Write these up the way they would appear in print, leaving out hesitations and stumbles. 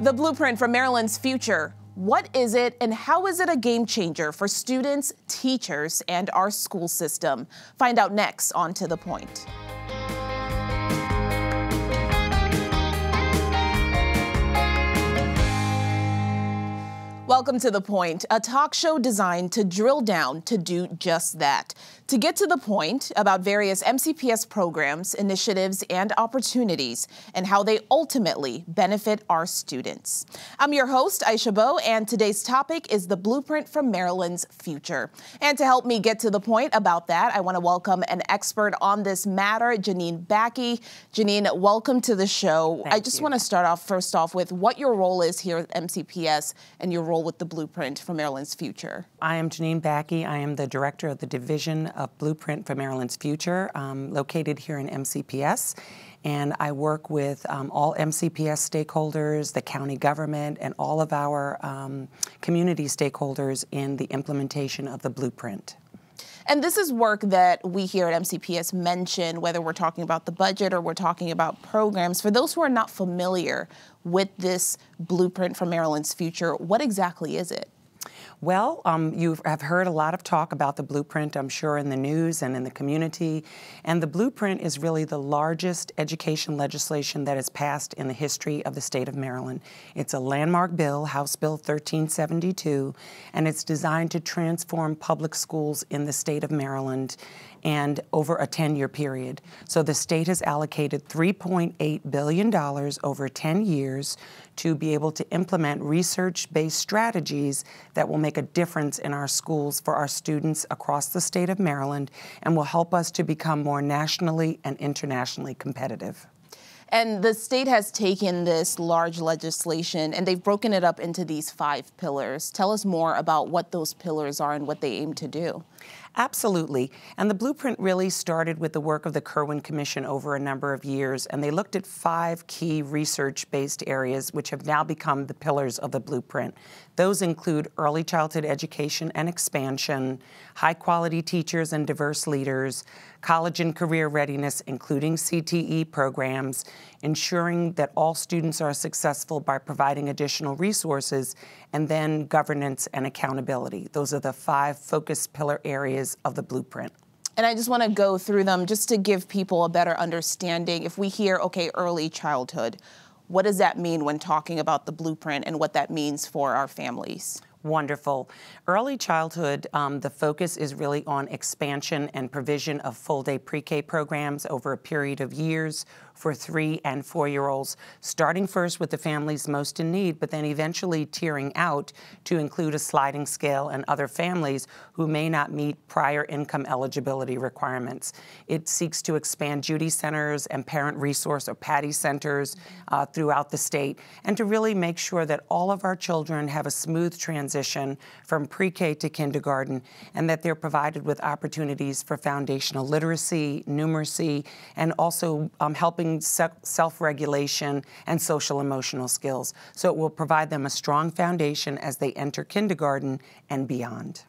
The blueprint for Maryland's future. What is it and how is it a game changer for students, teachers, and our school system? Find out next on To The Point. Welcome to The Point, a talk show designed to drill down to do just that. To get to the point about various MCPS programs, initiatives, and opportunities, and how they ultimately benefit our students. I'm your host, Aisha Mbowe, and today's topic is the blueprint for Maryland's future. And to help me get to the point about that, I want to welcome an expert on this matter, Janie Bacquie. Janine, welcome to the show. I just want to start off first off with what your role is here at MCPS and your role with the blueprint for Maryland's future. I am Janie Bacquie. I am the director of the Division of Blueprint for Maryland's Future, located here in MCPS. And I work with all MCPS stakeholders, the county government, and all of our community stakeholders in the implementation of the blueprint. And this is work that we here at MCPS mention, whether we're talking about the budget or we're talking about programs. For those who are not familiar with this blueprint for Maryland's future, what exactly is it? Well, you have heard a lot of talk about the blueprint, I'm sure, in the news and in the community. And the blueprint is really the largest education legislation that has passed in the history of the state of Maryland. It's a landmark bill, House Bill 1372, and it's designed to transform public schools in the state of Maryland and over a 10-year period. So the state has allocated $3.8 billion over 10 years to be able to implement research-based strategies that will make a difference in our schools for our students across the state of Maryland and will help us to become more nationally and internationally competitive. And the state has taken this large legislation and they've broken it up into these 5 pillars. Tell us more about what those pillars are and what they aim to do. Absolutely. And the blueprint really started with the work of the Kirwan Commission over a number of years, and they looked at 5 key research-based areas which have now become the pillars of the blueprint. Those include early childhood education and expansion, high-quality teachers and diverse leaders, college and career readiness, including CTE programs, ensuring that all students are successful by providing additional resources, and then governance and accountability. Those are the 5 focus pillar areas of the blueprint. And I just want to go through them just to give people a better understanding. If we hear, okay, early childhood, what does that mean when talking about the blueprint and what that means for our families? Wonderful. Early childhood, the focus is really on expansion and provision of full-day pre-K programs over a period of years for 3- and 4-year-olds, starting first with the families most in need, but then eventually tiering out to include a sliding scale and other families who may not meet prior income eligibility requirements. It seeks to expand Judy Centers and Parent Resource or PADI centers throughout the state, and to really make sure that all of our children have a smooth transition from pre-K to kindergarten, and that they're provided with opportunities for foundational literacy, numeracy, and also helping self-regulation and social emotional skills. So it will provide them a strong foundation as they enter kindergarten and beyond.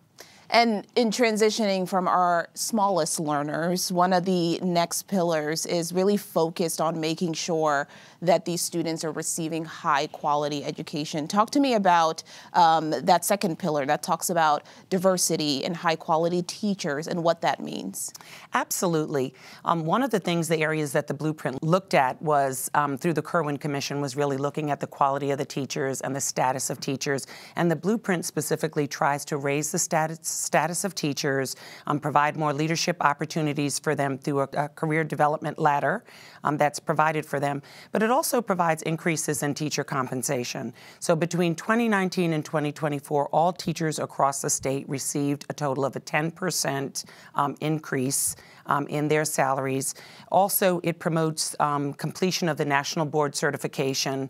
And in transitioning from our smallest learners, one of the next pillars is really focused on making sure that these students are receiving high quality education. Talk to me about that second pillar that talks about diversity and high quality teachers and what that means. Absolutely. One of the things, the areas that the blueprint looked at was through the Kirwan Commission was really looking at the quality of the teachers and the status of teachers. And the blueprint specifically tries to raise the status of teachers, provide more leadership opportunities for them through a career development ladder that's provided for them. But it also provides increases in teacher compensation. So between 2019 and 2024, all teachers across the state received a total of a 10% increase in their salaries. Also, it promotes completion of the National Board Certification,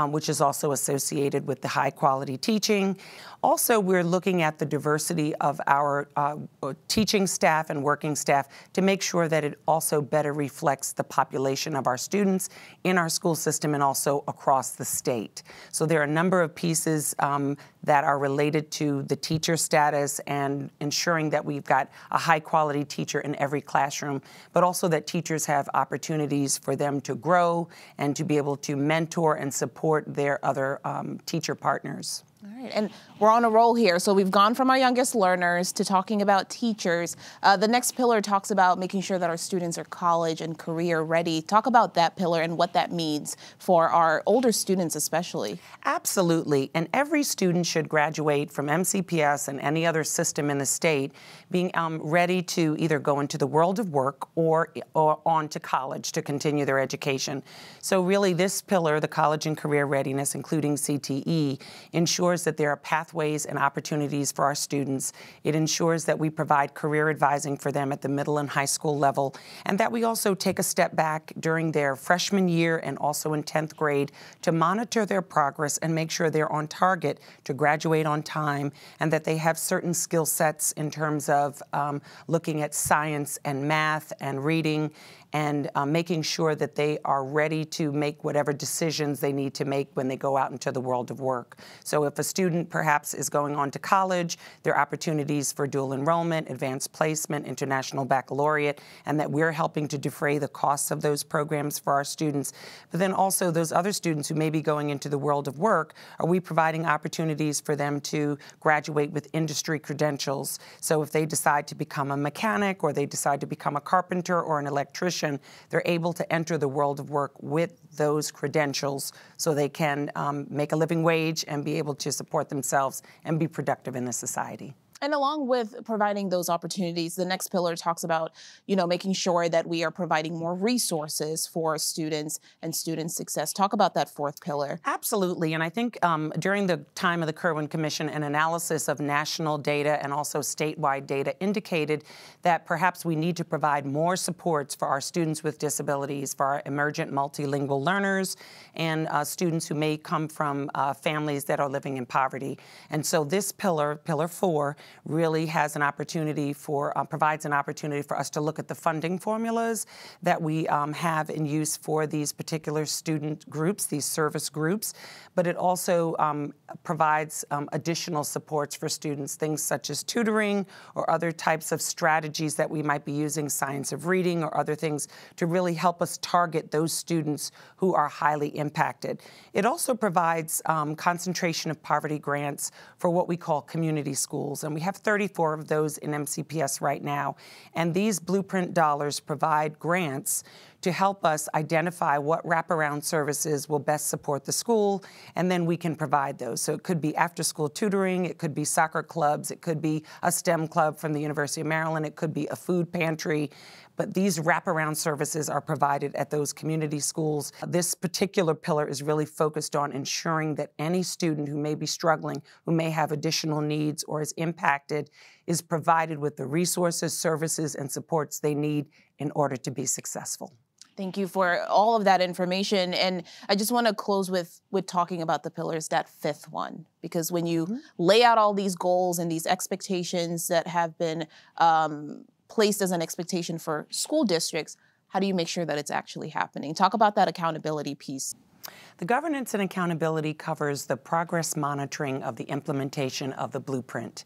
which is also associated with the high quality teaching. Also, we're looking at the diversity of our teaching staff and working staff to make sure that it also better reflects the population of our students in our school system and also across the state. So there are a number of pieces that are related to the teacher status and ensuring that we've got a high quality teacher in every class classroom, but also that teachers have opportunities for them to grow and to be able to mentor and support their other teacher partners. All right, and we're on a roll here. So we've gone from our youngest learners to talking about teachers. The next pillar talks about making sure that our students are college and career ready. Talk about that pillar and what that means for our older students especially. Absolutely, and every student should graduate from MCPS and any other system in the state being ready to either go into the world of work or on to college to continue their education. So really this pillar, the college and career readiness, including CTE, ensures that there are pathways and opportunities for our students. It ensures that we provide career advising for them at the middle and high school level, and that we also take a step back during their freshman year and also in 10th grade to monitor their progress and make sure they're on target to graduate on time, and that they have certain skill sets in terms of looking at science and math and reading, and making sure that they are ready to make whatever decisions they need to make when they go out into the world of work. So if a student perhaps is going on to college, there are opportunities for dual enrollment, advanced placement, international baccalaureate, and that we're helping to defray the costs of those programs for our students. But then also those other students who may be going into the world of work, are we providing opportunities for them to graduate with industry credentials? So if they decide to become a mechanic or they decide to become a carpenter or an electrician, they're able to enter the world of work with those credentials so they can make a living wage and be able to support themselves and be productive in the society. And along with providing those opportunities, the next pillar talks about, making sure that we are providing more resources for students and student success. Talk about that fourth pillar. Absolutely. And I think during the time of the Kerwin Commission, an analysis of national data and also statewide data indicated that perhaps we need to provide more supports for our students with disabilities, for our emergent multilingual learners, and students who may come from families that are living in poverty. And so this pillar, Pillar 4, really has an opportunity for, provides an opportunity for us to look at the funding formulas that we have in use for these particular student groups, these service groups, but it also provides additional supports for students, things such as tutoring or other types of strategies that we might be using, science of reading or other things, to really help us target those students who are highly impacted. It also provides concentration of poverty grants for what we call community schools, and we have 34 of those in MCPS right now. And these Blueprint dollars provide grants to help us identify what wraparound services will best support the school, and then we can provide those. So it could be after-school tutoring, it could be soccer clubs, it could be a STEM club from the University of Maryland, it could be a food pantry. But these wraparound services are provided at those community schools. This particular pillar is really focused on ensuring that any student who may be struggling, who may have additional needs or is impacted, is provided with the resources, services, and supports they need in order to be successful. Thank you for all of that information. And I just want to close with talking about the pillars, that fifth one, because when you lay out all these goals and these expectations that have been placed as an expectation for school districts, how do you make sure that it's actually happening? Talk about that accountability piece. The governance and accountability covers the progress monitoring of the implementation of the Blueprint.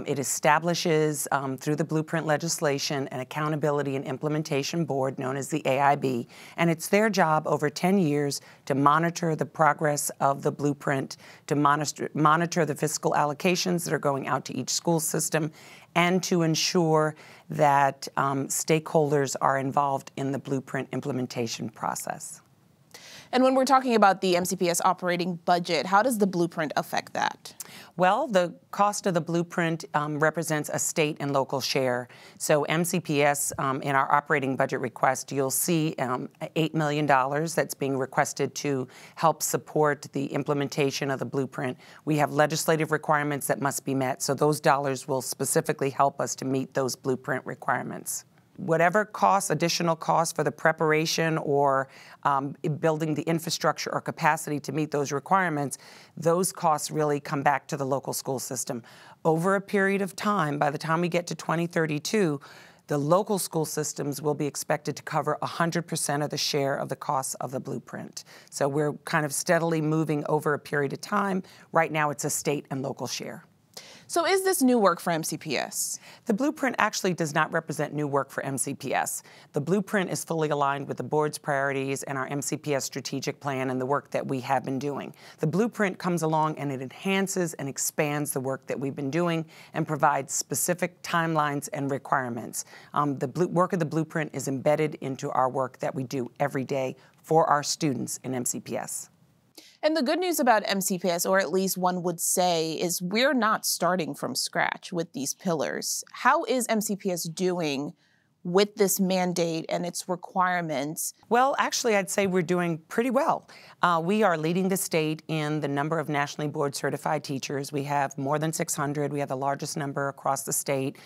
It establishes, through the Blueprint legislation, an Accountability and Implementation Board known as the AIB, and it's their job over 10 years to monitor the progress of the Blueprint, to monitor the fiscal allocations that are going out to each school system, and to ensure that stakeholders are involved in the Blueprint implementation process. And when we're talking about the MCPS operating budget, how does the Blueprint affect that? Well, the cost of the Blueprint represents a state and local share. So MCPS, in our operating budget request, you'll see $8 million that's being requested to help support the implementation of the Blueprint. We have legislative requirements that must be met, so those dollars will specifically help us to meet those Blueprint requirements. Whatever costs, additional costs for the preparation or building the infrastructure or capacity to meet those requirements, those costs really come back to the local school system. Over a period of time, by the time we get to 2032, the local school systems will be expected to cover 100% of the share of the costs of the Blueprint. So we're kind of steadily moving over a period of time. Right now, it's a state and local share. So is this new work for MCPS? The blueprint actually does not represent new work for MCPS. The blueprint is fully aligned with the board's priorities and our MCPS strategic plan and the work that we have been doing. The blueprint comes along and it enhances and expands the work that we've been doing and provides specific timelines and requirements. The work of the blueprint is embedded into our work that we do every day for our students in MCPS. And the good news about MCPS, or at least one would say, is we're not starting from scratch with these pillars. How is MCPS doing with this mandate and its requirements? Well, actually, I'd say we're doing pretty well. We are leading the state in the number of nationally board certified teachers. We have more than 600. We have the largest number across the state.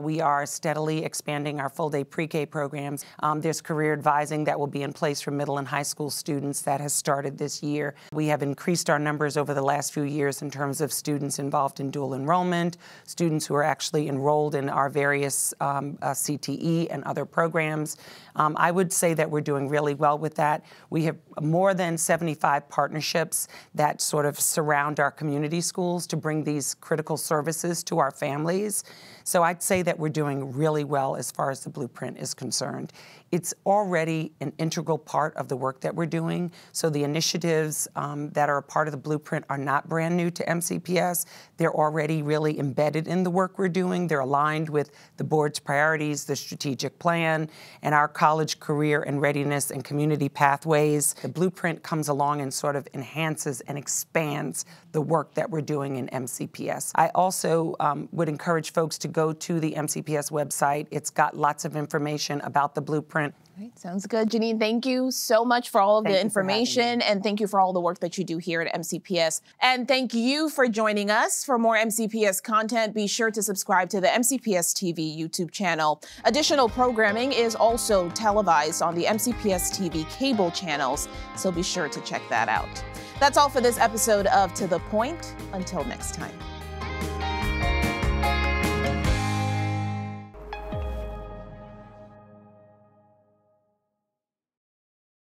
We are steadily expanding our full-day pre-K programs. There's career advising that will be in place for middle and high school students that has started this year. We have increased our numbers over the last few years in terms of students involved in dual enrollment, students who are actually enrolled in our various CTE and other programs. I would say that we're doing really well with that. We have more than 75 partnerships that sort of surround our community schools to bring these critical services to our families. So I'd say that we're doing really well as far as the blueprint is concerned. It's already an integral part of the work that we're doing. So the initiatives that are a part of the blueprint are not brand new to MCPS. They're already really embedded in the work we're doing. They're aligned with the board's priorities, the strategic plan, and our college career and readiness and community pathways. The blueprint comes along and sort of enhances and expands the work that we're doing in MCPS. I also would encourage folks to go to the MCPS website. It's got lots of information about the blueprint. All right, sounds good. Janine, thank you so much for all of the information, and thank you for all the work that you do here at MCPS. And thank you for joining us. For more MCPS content, be sure to subscribe to the MCPS TV YouTube channel. Additional programming is also televised on the MCPS TV cable channels, so be sure to check that out. That's all for this episode of To The Point. Until next time.